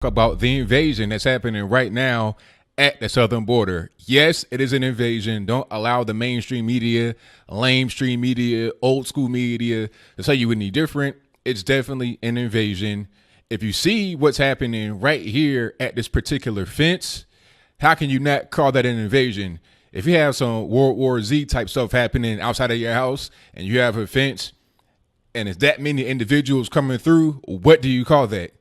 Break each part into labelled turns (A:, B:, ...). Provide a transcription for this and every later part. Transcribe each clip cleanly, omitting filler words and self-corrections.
A: about the invasion that's happening right now at the southern border. Yes, it is an invasion. Don't allow the mainstream media, lamestream media, old school media to tell you any different. It's definitely an invasion. If you see what's happening right here at this particular fence, how can you not call that an invasion? If you have some World War Z type stuff happening outside of your house and you have a fence and it's that many individuals coming through, what do you call that?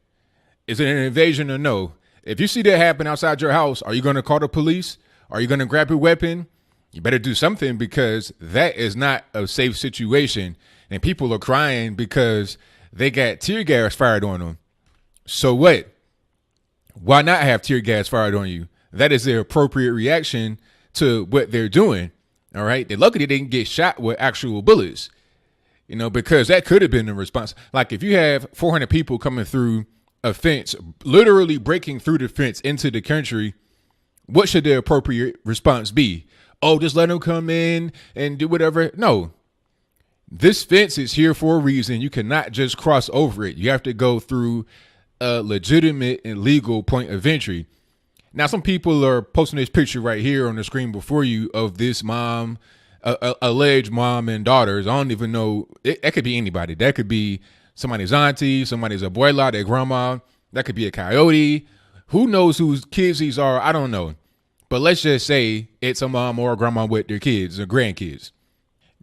A: Is it an invasion or no? If you see that happen outside your house, are you going to call the police? Are you going to grab your weapon? You better do something, because that is not a safe situation. And people are crying because they got tear gas fired on them. So what? Why not have tear gas fired on you? That is the appropriate reaction to what they're doing. All right. They're lucky they didn't get shot with actual bullets, because that could have been the response. Like if you have 400 people coming through a fence, literally breaking through the fence into the country, what should the appropriate response be? Oh, just let them come in and do whatever. No, this fence is here for a reason. You cannot just cross over it. You have to go through a legitimate and legal point of entry. Now, some people are posting this picture right here on the screen before you of this mom, alleged mom and daughters. I don't even know. That could be anybody. That could be somebody's auntie, somebody's abuela, their grandma. That could be a coyote. Who knows whose kids these are? I don't know. But let's just say it's a mom or a grandma with their kids or grandkids.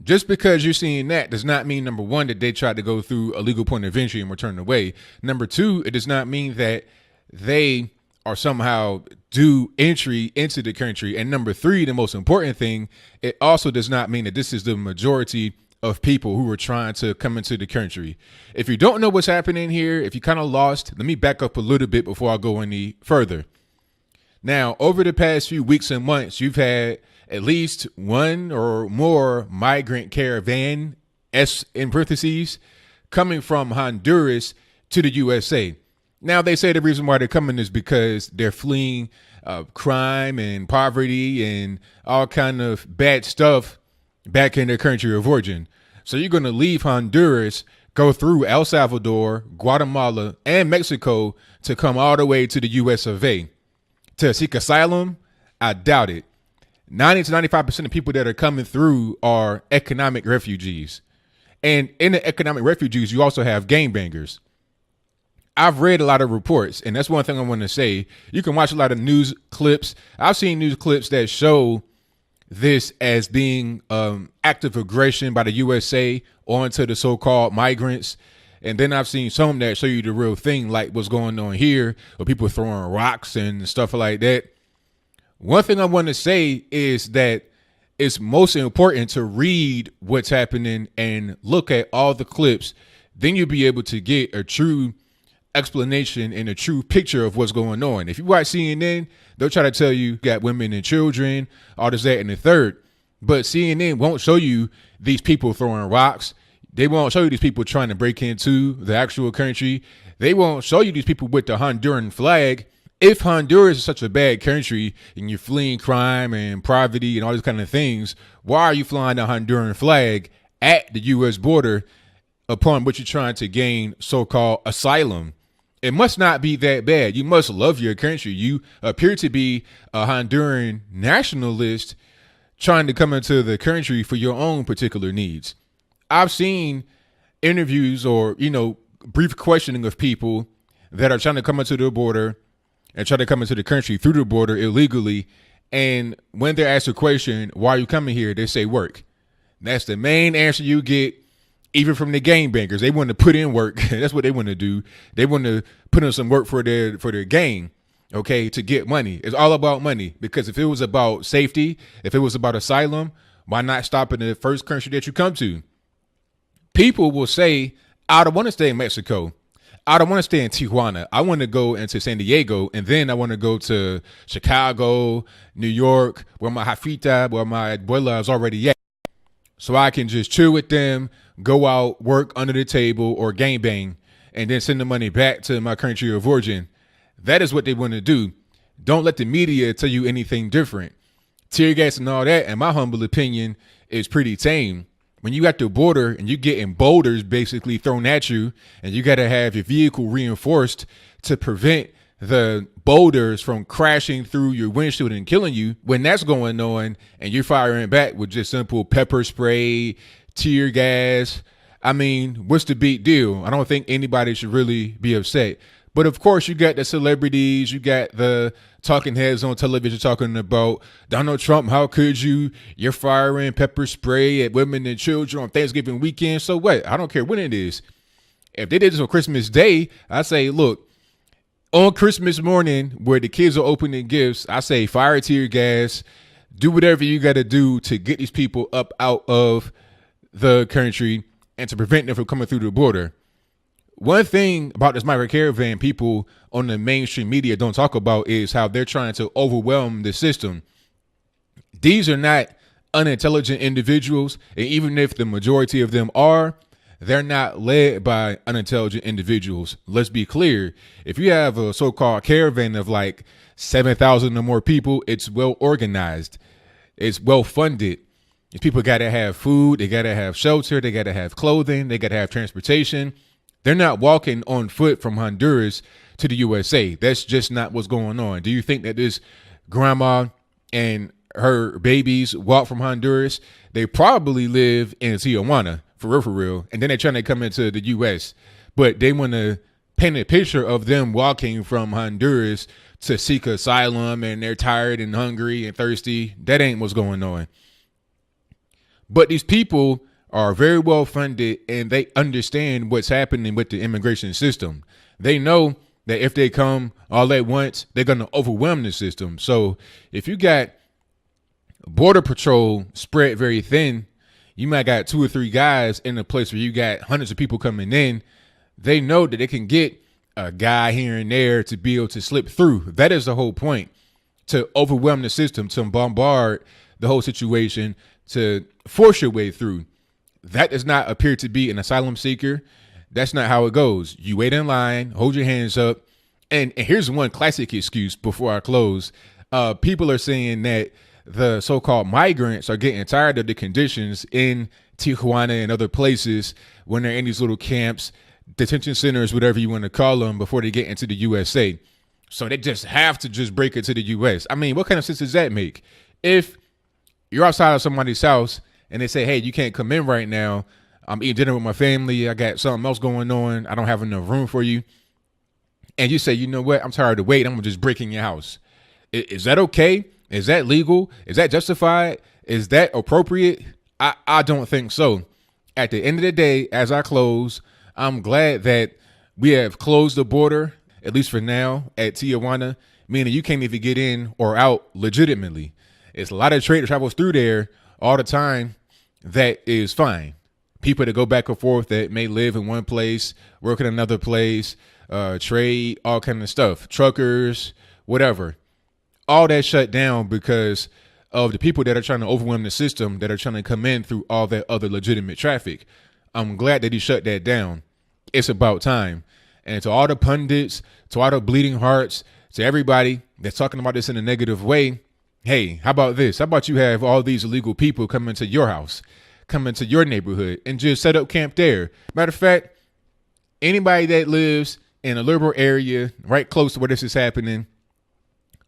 A: Just because you're seeing that does not mean, number one, that they tried to go through a legal point of entry and were turned away. Number two, it does not mean that they are somehow due entry into the country. And number three, the most important thing, it also does not mean that this is the majority of people who are trying to come into the country. If you don't know what's happening here, if you kind of lost, let me back up a little bit before I go any further. Now, over the past few weeks and months, you've had at least one or more migrant caravan, S in parentheses, coming from Honduras to the USA. Now, they say the reason why they're coming is because they're fleeing crime and poverty and all kind of bad stuff back in their country of origin. So you're going to leave Honduras, go through El Salvador, Guatemala, and Mexico to come all the way to the US of A. To seek asylum? I doubt it. 90 to 95% of people that are coming through are economic refugees. And in the economic refugees, you also have gangbangers. I've read a lot of reports, and that's one thing I want to say. You can watch a lot of news clips. I've seen news clips that show this as being active aggression by the USA onto the so-called migrants. And then I've seen some that show you the real thing, like what's going on here, with people throwing rocks and stuff like that. One thing I want to say is that it's most important to read what's happening and look at all the clips. Then you'll be able to get a true explanation and a true picture of what's going on. If you watch CNN, they'll try to tell you got women and children, all this, that, and the third. But CNN won't show you these people throwing rocks. They won't show you these people trying to break into the actual country. They won't show you these people with the Honduran flag. If Honduras is such a bad country and you're fleeing crime and poverty and all these kind of things, why are you flying the Honduran flag at the U.S. border upon which you're trying to gain so-called asylum? It must not be that bad. You must love your country. You appear to be a Honduran nationalist trying to come into the country for your own particular needs. I've seen interviews or, brief questioning of people that are trying to come into the border and try to come into the country through the border illegally. And when they're asked a question, why are you coming here? They say work. That's the main answer you get. Even from the gangbangers, they want to put in work. That's what they want to do. They want to put in some work for their gang, okay, to get money. It's all about money, because if it was about safety, if it was about asylum, why not stop in the first country that you come to? People will say, I don't want to stay in Mexico. I don't want to stay in Tijuana. I want to go into San Diego, and then I want to go to Chicago, New York, where my jefita, where my abuela is already at. So I can just chill with them, go out, work under the table, or gangbang, and then send the money back to my country of origin. That is what they want to do. Don't let the media tell you anything different. Tear gas and all that, in my humble opinion, is pretty tame. When you at the border and you getting boulders basically thrown at you, and you got to have your vehicle reinforced to prevent the boulders from crashing through your windshield and killing you, when that's going on and you're firing back with just simple pepper spray, tear gas, I mean, what's the big deal? I don't think anybody should really be upset. But of course, you got the celebrities, you got the talking heads on television talking about Donald Trump. How could you? You're firing pepper spray at women and children on Thanksgiving weekend. So what? I don't care when it is. If they did this on Christmas Day, I say, look, on Christmas morning where the kids are opening gifts, I say fire tear gas, do whatever you got to do to get these people up out of the country and to prevent them from coming through the border. One thing about this migrant caravan people on the mainstream media don't talk about is how they're trying to overwhelm the system. These are not unintelligent individuals, and even if the majority of them are, they're not led by unintelligent individuals. Let's be clear. If you have a so-called caravan of like 7,000 or more people, it's well organized. It's well funded. These people got to have food. They got to have shelter. They got to have clothing. They got to have transportation. They're not walking on foot from Honduras to the USA. That's just not what's going on. Do you think that this grandma and her babies walk from Honduras? They probably live in Tijuana, for real. And then they're trying to come into the US. But they want to paint a picture of them walking from Honduras to seek asylum and they're tired and hungry and thirsty. That ain't what's going on. But these people are very well funded and they understand what's happening with the immigration system. They know that if they come all at once, they're going to overwhelm the system. So if you got border patrol spread very thin, you might got 2 or 3 guys in a place where you got hundreds of people coming in. They know that they can get a guy here and there to be able to slip through. That is the whole point, to overwhelm the system, to bombard the whole situation, to force your way through. That does not appear to be an asylum seeker. That's not how it goes. You wait in line, hold your hands up. And here's one classic excuse before I close. People are saying that the so-called migrants are getting tired of the conditions in Tijuana and other places when they're in these little camps, detention centers, whatever you want to call them, before they get into the USA. So they just have to just break into the US. I mean, what kind of sense does that make? If you're outside of somebody's house and they say, hey, you can't come in right now. I'm eating dinner with my family. I got something else going on. I don't have enough room for you. And you say, you know what? I'm tired of waiting. I'm going to just break in your house. Is that okay? Is that legal? Is that justified? Is that appropriate? I don't think so. At the end of the day, as I close, I'm glad that we have closed the border, at least for now, at Tijuana, meaning you can't even get in or out legitimately. It's a lot of trade that travels through there all the time. That is fine. People that go back and forth that may live in one place, work in another place, trade, all kind of stuff, truckers, whatever. All that shut down because of the people that are trying to overwhelm the system, that are trying to come in through all that other legitimate traffic. I'm glad that he shut that down. It's about time. And to all the pundits, to all the bleeding hearts, to everybody that's talking about this in a negative way, hey, how about this? How about you have all these illegal people come into your house, come into your neighborhood, and just set up camp there? Matter of fact, anybody that lives in a liberal area right close to where this is happening,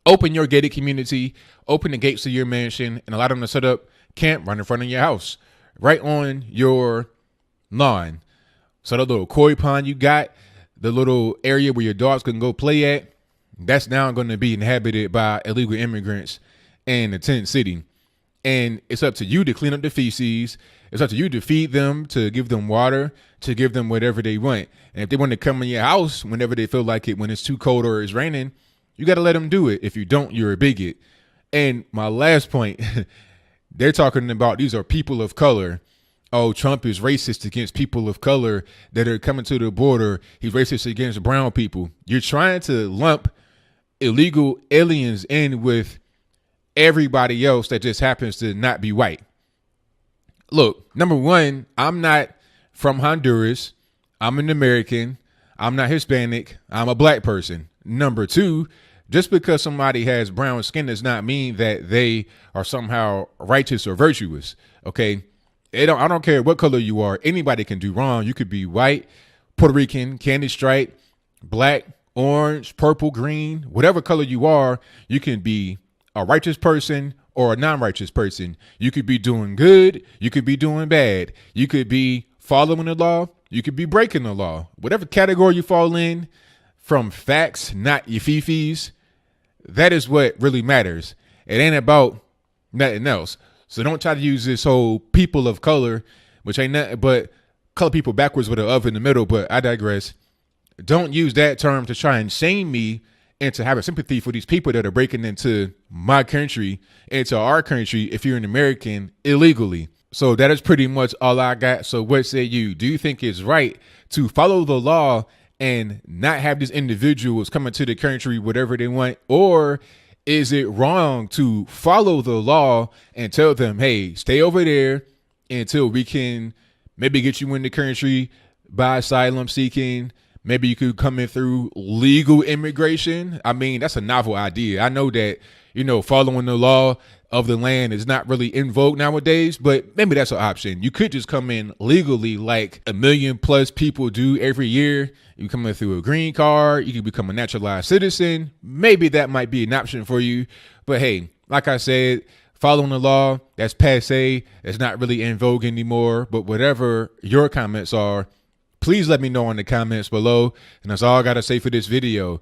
A: open your gated community, open the gates to your mansion, and allow them to set up camp right in front of your house, right on your lawn. So the little koi pond you got, the little area where your dogs can go play at, that's now going to be inhabited by illegal immigrants in the tent city. And it's up to you to clean up the feces. It's up to you to feed them, to give them water, to give them whatever they want. And if they want to come in your house whenever they feel like it, when it's too cold or it's raining, you got to let them do it. If you don't, you're a bigot. And my last point, they're talking about these are people of color. Oh, Trump is racist against people of color that are coming to the border. He's racist against brown people. You're trying to lump illegal aliens in with everybody else that just happens to not be white. Look, number one, I'm not from Honduras. I'm an American. I'm not Hispanic. I'm a black person. Number two, just because somebody has brown skin does not mean that they are somehow righteous or virtuous. Okay. I don't care what color you are. Anybody can do wrong. You could be white, Puerto Rican, candy stripe, black, orange, purple, green, whatever color you are, you can be a righteous person or a non-righteous person. You could be doing good. You could be doing bad. You could be following the law. You could be breaking the law. Whatever category you fall in, from facts, not your fifis, that is what really matters. It ain't about nothing else. So don't try to use this whole people of color, which ain't nothing but color people backwards with an of in the middle, but I digress. Don't use that term to try and shame me into having sympathy for these people that are breaking into my country, into our country, if you're an American, illegally. So that is pretty much all I got. So what say you? Do you think it's right to follow the law and not have these individuals come into the country, whatever they want? Or is it wrong to follow the law and tell them, hey, stay over there until we can maybe get you in the country by asylum seeking? Maybe you could come in through legal immigration. I mean, that's a novel idea. I know that, following the law of the land is not really in vogue nowadays, but maybe that's an option. You could just come in legally like 1 million plus people do every year. You come in through a green card. You can become a naturalized citizen. Maybe that might be an option for you. But hey, like I said, following the law, that's passe. It's not really in vogue anymore. But whatever your comments are, please let me know in the comments below. And that's all I got to say for this video.